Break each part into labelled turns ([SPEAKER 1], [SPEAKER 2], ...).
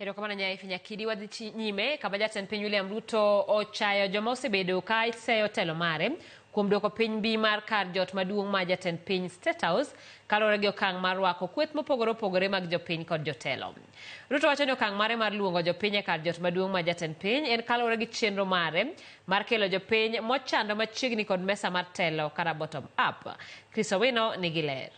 [SPEAKER 1] Erokamano Nyaifi Nyakidi wadhi nyime kama jatend piny William Ruto ochayo joma osebedo ka iseyo telo mare kuom dwoko piny mbi mar kar jot maduong' ma jatend piny State House kaluwore gi okang' mar rwako kweth mopogore opogore mag jopiny kod jotelo. Ruto wacho ni okang' mare mar luongo jopiny e kar jot maduong' ma jatend piny en kaluwore gi chenro mare mar kelo jopiny mochando machiegni kod mesa mar telo kata bottom up. Chris Owino nigi ler.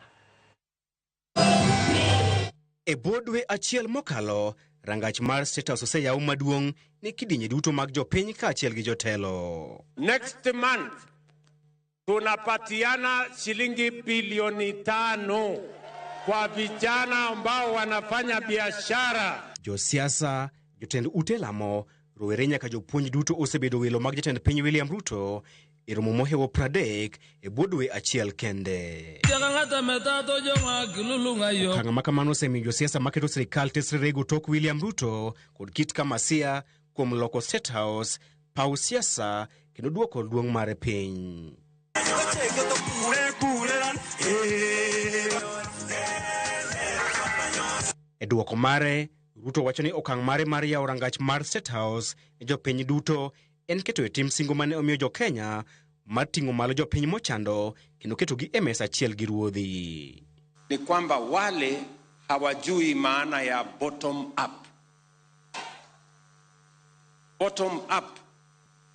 [SPEAKER 2] E bodwe achiel mokalo, rangach mar State House oseyaw maduong' ne kidinye duto mag jopiny kaachiel gi jotelo.
[SPEAKER 3] Next month tunapatiana shilingi bilioni 5 kwa vijana ambao wanafanya biashara.
[SPEAKER 2] Josiasa, jotend ute lamo, rowere nyaka jopuonj duto osebedo welo mag jatend piny William Ruto e romo mohewo 30 e bodwe achiel kende. Okang' ma kamano osemiyo josiasa maketo sirikal tesre go tok William Ruto kod kit Kamasia kuom loko State House, paw siasa kendo duoko duong' mare piny. E duoko mare, Ruto wacho ni okang' mare mar yawo rangach mar State House ne jopiny duto en keto e tim singo mane omiyo jo Kenya mar ting'o malo jopiny mochando kendo keto gi e mesa achiel gi ruodhi.
[SPEAKER 3] Ni kwamba wale hawajui maana ya bottom up. Bottom up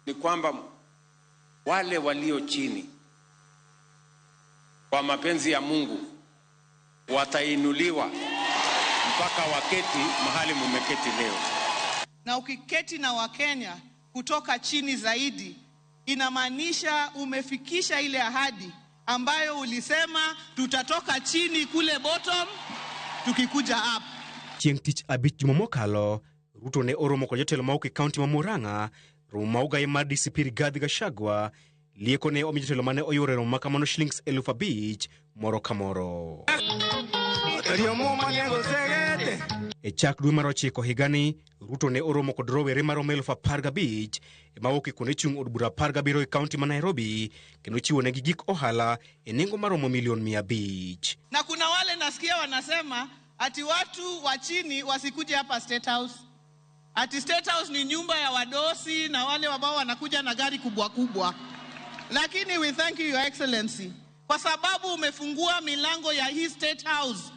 [SPEAKER 3] ni kwamba wale walio chini kwa mapenzi ya Mungu watainuliwa mpaka waketi mahali mumeketi leo.
[SPEAKER 4] Na ukiketi na Wakenya kutoka chini zaidi, inamaanisha umefikisha ile ahadi ambayo ulisema tutatoka chini kule bottom tukikuja up.
[SPEAKER 2] Chieng' tich abich juma mokalo, Ruto ne oromo kod jotelo ma e kaunti ma Murang'a, romo ma ogaye mar DCP Rigathi Gachagua, lieko ne omi jotelo mane oyore romo ma kamano shillings 5,000 moro ka moro. E chak dwe mar 9 higani, Ruto ne oromo kod rowere maromo 15,000 ma wuok e kuonde chung' od bura 17 e kaunti ma Nairobi kendo chiwo negi gik ohala e nengo maromo $1,500,000.
[SPEAKER 4] Na kuna wale nasikia wanasema ati watu wa chini wasikuje hapa State House. Ati State House ni nyumba ya wadosi na wale ambao wanakuja na gari kubwa kubwa. Lakini we thank you, Your Excellency, kwa sababu umefungua milango ya hii State House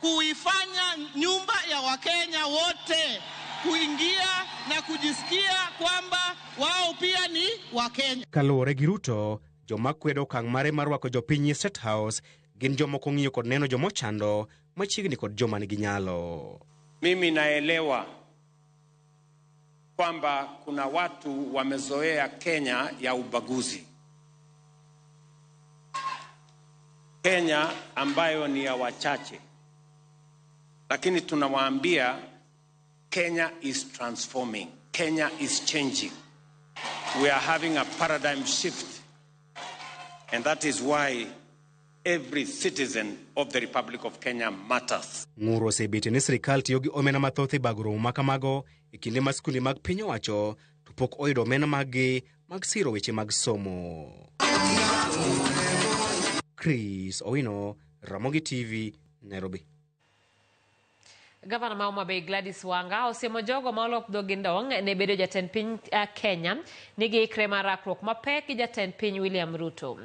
[SPEAKER 4] kuifanya nyumba ya Wakenya wote kuingia na kujisikia kwamba wao pia ni Wakenya.
[SPEAKER 2] Kaluwore gi Ruto, joma kwedo okang' mare mar rwako jopiny State House gin jomoko ng'iyo kod neno jomochando machiegni kod joma nigi nyalo.
[SPEAKER 3] Mimi naelewa kwamba kuna watu wamezoea Kenya ya ubaguzi. Kenya ambayo ni ya wachache. Lakini tunawaambia Kenya is transforming. Kenya is changing. We are having a paradigm shift. And that is why every citizen of the Republic of Kenya matters.
[SPEAKER 2] Ng'uro osebete ni sirikal tiyo gi omena mathoth e bago romo ma kamago e kinde ma skunde mag piny owacho to pok oyudo omena mag siro weche mag somo. Chris Owino, Ramogi TV, Nairobi.
[SPEAKER 1] Gavana ma Homa Bay Gladys Wanga osiemo jogo ma olok dhogi ndong' ne bedo jatend piny Kenya nigi ikre mar rakruok mapek gi jatend piny William Ruto.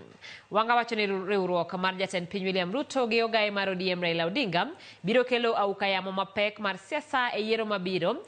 [SPEAKER 1] Wanga wacho ni riwruok mar jatend piny William Ruto gi ogaye mar ODM Raila Odinga biro kelo auka yamo mapek mar siasa e yiero mabiro